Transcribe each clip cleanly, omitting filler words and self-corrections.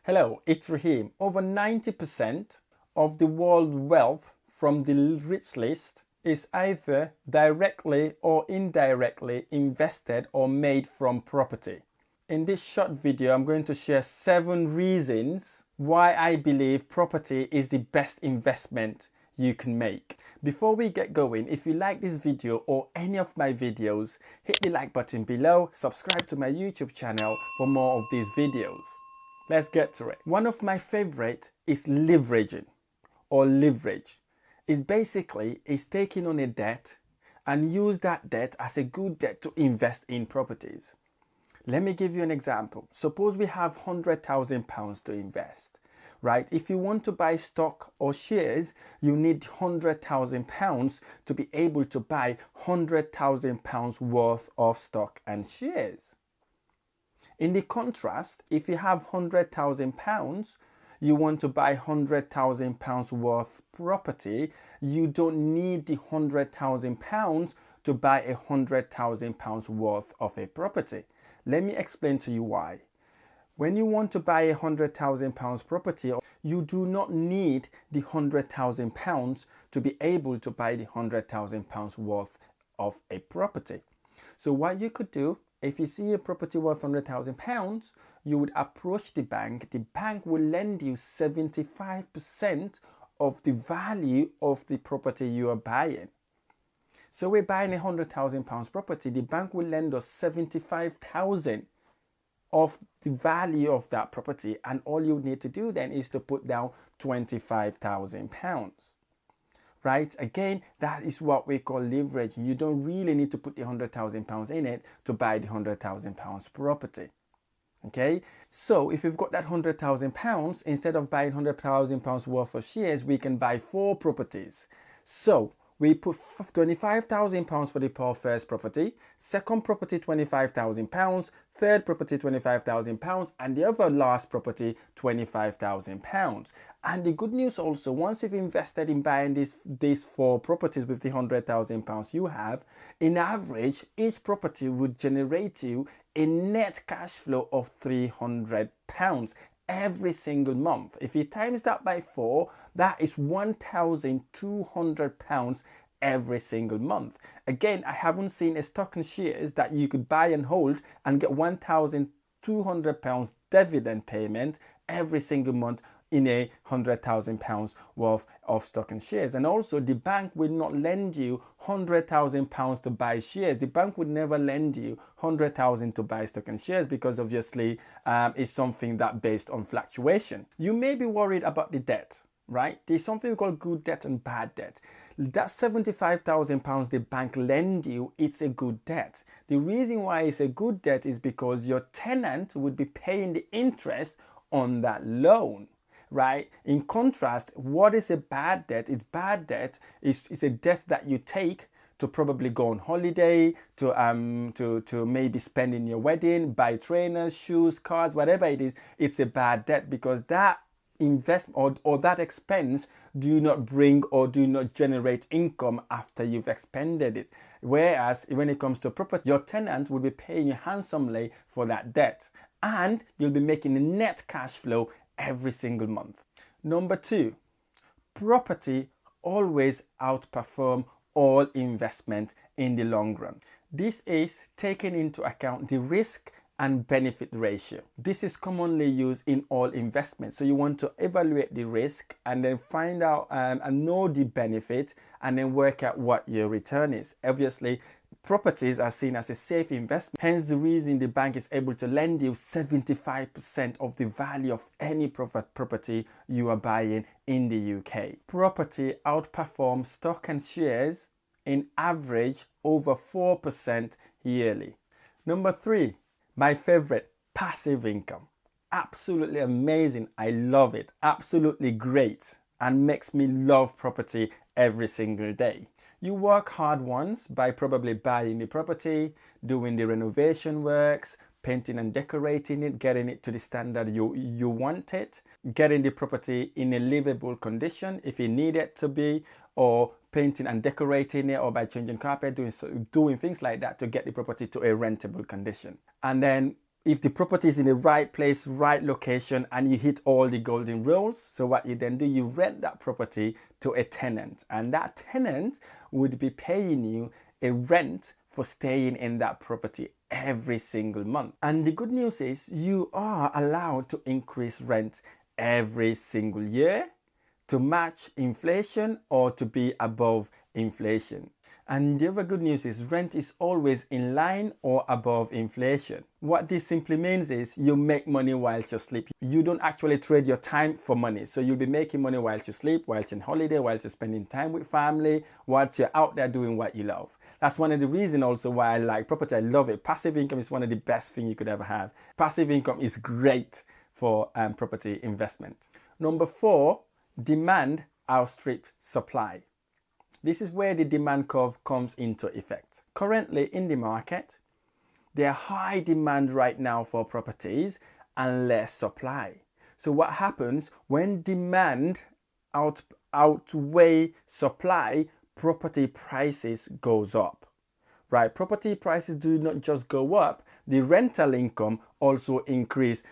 Hello, it's Raheem. Over 90% of the world wealth from the rich list is either directly or indirectly invested or made from property. In this short video, I'm going to share 7 reasons why I believe property is the best investment you can make. Before we get going, if you like this video or any of my videos, hit the like button below, subscribe to my YouTube channel for more of these videos. Let's get to it. One of my favorite is leveraging or leverage. It's basically taking on a debt and use that debt as a good debt to invest in properties. Let me give you an example. Suppose we have £100,000 to invest, right? If you want to buy stock or shares, you need £100,000 to be able to buy £100,000 worth of stock and shares. In the contrast, if you have £100,000, you want to buy £100,000 worth property, you don't need the £100,000 to buy £100,000 worth of a property. Let me explain to you why. When you want to buy £100,000 property, you do not need the £100,000 to be able to buy the £100,000 worth of a property. So what you could do, if you see a property worth £100,000, you would approach the bank. The bank will lend you 75% of the value of the property you are buying. So we're buying a £100,000 property. The bank will lend us 75,000 of the value of that property, and all you need to do then is to put down £25,000. Right? Again, that is what we call leverage. You don't really need to put the £100,000 in it to buy the £100,000 property. Okay? So if you've got that £100,000, instead of buying £100,000 worth of shares, we can buy 4 properties. So we put £25,000 for the first property, second property £25,000, third property £25,000, and the other last property £25,000. And the good news also, once you've invested in buying these 4 properties with the £100,000 you have, in average, each property would generate you a net cash flow of £300 every single month. If you times that by 4, that is £1,200 every single month. Again, I haven't seen a stock and shares that you could buy and hold and get £1,200 dividend payment every single month in a £100,000 worth of stock and shares. And also, the bank will not lend you £100,000 to buy shares. The bank would never lend you £100,000 to buy stock and shares, because obviously it's something that based on fluctuation. You may be worried about the debt, right? There's something called good debt and bad debt. That £75,000 the bank lend you, it's a good debt. The reason why it's a good debt is because your tenant would be paying the interest on that loan. Right? In contrast, what is a bad debt? It's bad debt is a debt that you take to probably go on holiday, to maybe spend in your wedding, buy trainers, shoes, cars, whatever it is. It's a bad debt because that investment or that expense do not bring or do not generate income after you've expended it. Whereas when it comes to property, your tenant will be paying you handsomely for that debt, and you'll be making a net cash flow every single month. Number 2, property always outperform all investment in the long run. This is taking into account the risk and benefit ratio. This is commonly used in all investments. So you want to evaluate the risk and then find out and know the benefit, and then work out what your return is. Obviously, properties are seen as a safe investment. Hence the reason the bank is able to lend you 75% of the value of any property you are buying in the UK. Property outperforms stock and shares in average over 4% yearly. Number 3, my favorite, passive income. Absolutely amazing. I love it. Absolutely great, and makes me love property every single day. You work hard once by probably buying the property, doing the renovation works, painting and decorating it, getting it to the standard you want it, getting the property in a livable condition if you need it to be, or painting and decorating it, or by changing carpet, doing things like that to get the property to a rentable condition. And then if the property is in the right place, right location, and you hit all the golden rules, so what you then do, you rent that property to a tenant, and that tenant would be paying you a rent for staying in that property every single month. And the good news is you are allowed to increase rent every single year to match inflation or to be above inflation. And the other good news is rent is always in line or above inflation. What this simply means is you make money whilst you sleep. You don't actually trade your time for money. So you'll be making money whilst you sleep, whilst on holiday, whilst you're spending time with family, whilst you're out there doing what you love. That's one of the reasons also why I like property. I love it. Passive income is one of the best things you could ever have. Passive income is great for property investment. Number 4, demand outstrips supply. This is where the demand curve comes into effect. Currently in the market, there's high demand right now for properties and less supply. So what happens when demand outweigh supply, property prices goes up, right? Property prices do not just go up, the rental income also increase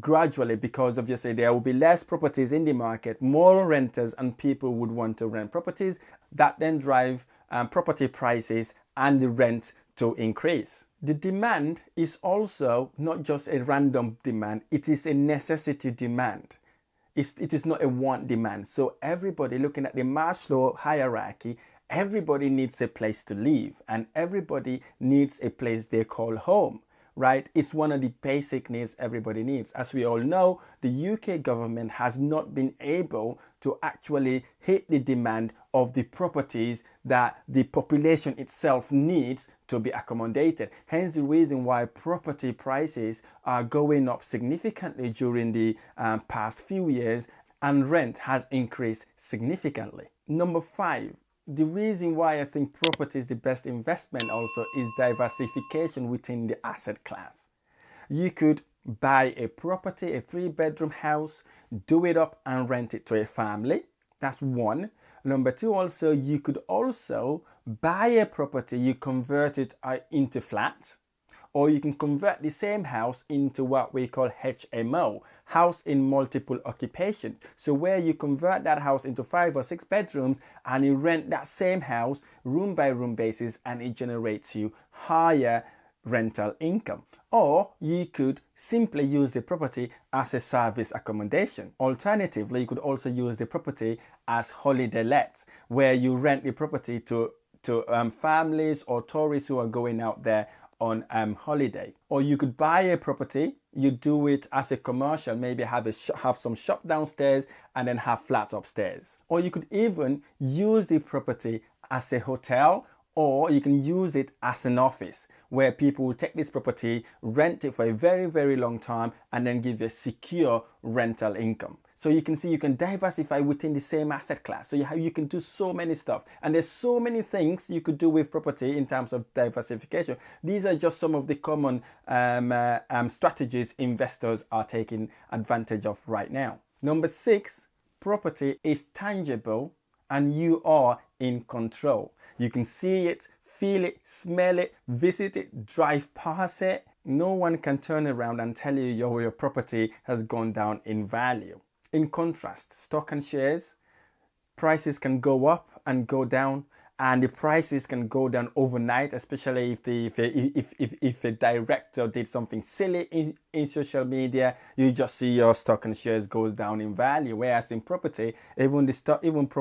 gradually, because obviously there will be less properties in the market, more renters, and people would want to rent properties. That then drive property prices and the rent to increase. The demand is also not just a random demand, it is a necessity demand. It is not a want demand. So everybody, looking at the Maslow hierarchy, everybody needs a place to live and everybody needs a place they call home. Right? It's one of the basic needs everybody needs. As we all know, the UK government has not been able to actually hit the demand of the properties that the population itself needs to be accommodated. Hence the reason why property prices are going up significantly during the past few years, and rent has increased significantly. Number 5. The reason why I think property is the best investment also is diversification within the asset class. You could buy a property, a 3-bedroom house, do it up and rent it to a family. That's one. Number 2, also, you could also buy a property, you convert it into flats, or you can convert the same house into what we call HMO, house in multiple occupation. So where you convert that house into 5 or 6 bedrooms and you rent that same house room by room basis, and it generates you higher rental income. Or you could simply use the property as a service accommodation. Alternatively, you could also use the property as holiday let, where you rent the property to families or tourists who are going out there on holiday. Or you could buy a property, you do it as a commercial, maybe have some shop downstairs and then have flats upstairs. Or you could even use the property as a hotel, or you can use it as an office where people will take this property, rent it for a very, very long time, and then give you a secure rental income. So you can see you can diversify within the same asset class. So you can do so many stuff. And there's so many things you could do with property in terms of diversification. These are just some of the common strategies investors are taking advantage of right now. Number 6, property is tangible and you are in control. You can see it, feel it, smell it, visit it, drive past it. No one can turn around and tell you your property has gone down in value. In contrast, stock and shares, prices can go up and go down, and the prices can go down overnight, especially if a director did something silly in social media. You just see your stock and shares goes down in value. Whereas in property, even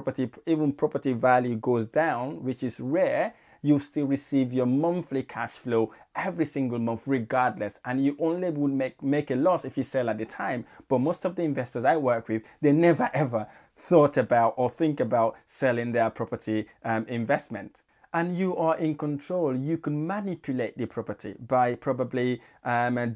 property value goes down, which is rare. You still receive your monthly cash flow every single month regardless, and you only would make a loss if you sell at the time. But most of the investors I work with, they never ever thought about or think about selling their property investment. And you are in control. You can manipulate the property by probably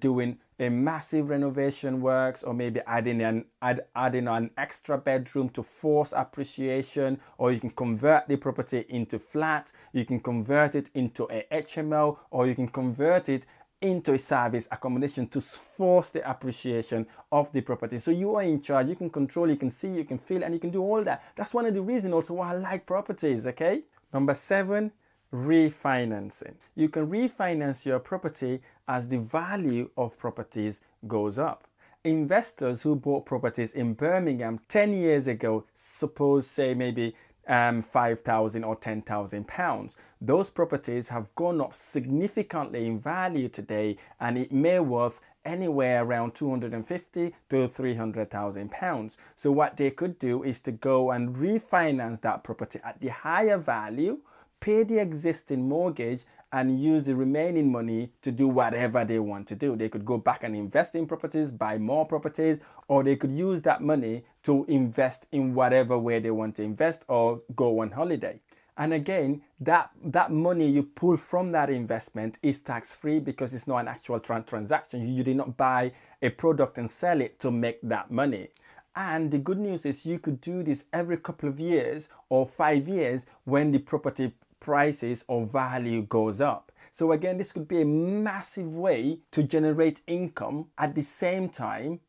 doing a massive renovation works, or maybe adding an extra bedroom to force appreciation, or you can convert the property into flat, you can convert it into a HMO, or you can convert it into a service accommodation to force the appreciation of the property. So you are in charge, you can control, you can see, you can feel, and you can do all that. That's one of the reasons also why I like properties, okay? Number 7, refinancing. You can refinance your property as the value of properties goes up. Investors who bought properties in Birmingham 10 years ago, suppose say maybe 5,000 or 10,000 pounds. Those properties have gone up significantly in value today, and it may worth anywhere around 250 to 300,000 pounds. So what they could do is to go and refinance that property at the higher value, pay the existing mortgage, and use the remaining money to do whatever they want to do. They could go back and invest in properties, buy more properties, or they could use that money to invest in whatever way they want to invest or go on holiday. And again, that money you pull from that investment is tax-free because it's not an actual transaction. You did not buy a product and sell it to make that money. And the good news is you could do this every couple of years or 5 years when the property prices or value goes up. So again, this could be a massive way to generate income at the same time.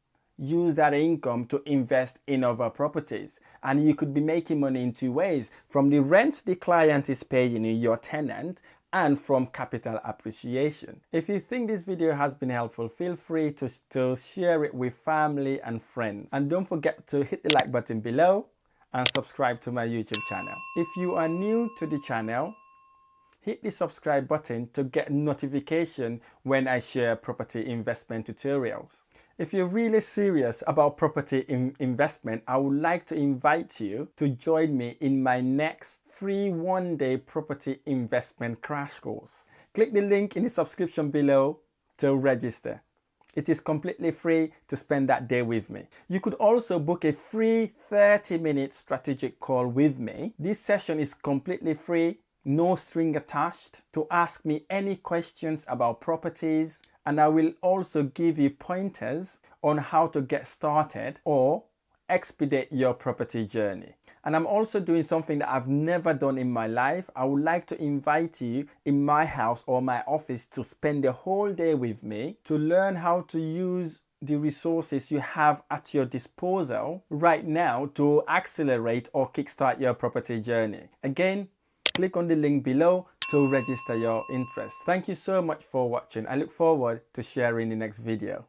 Use that income to invest in other properties, and you could be making money in two ways: from the rent the client is paying you, your tenant, and from capital appreciation. If you think this video has been helpful, feel free to share it with family and friends, and don't forget to hit the like button below and subscribe to my YouTube channel. If you are new to the channel, hit the subscribe button to get notification when I share property investment tutorials. If you're really serious about property investment, I would like to invite you to join me in my next free one-day property investment crash course. Click the link in the subscription below to register. It is completely free to spend that day with me. You could also book a free 30-minute strategic call with me. This session is completely free, no string attached, to ask me any questions about properties, and I will also give you pointers on how to get started or expedite your property journey. And I'm also doing something that I've never done in my life. I would like to invite you in my house or my office to spend the whole day with me to learn how to use the resources you have at your disposal right now to accelerate or kickstart your property journey. Again, click on the link below to register your interest. Thank you so much for watching. I look forward to sharing the next video.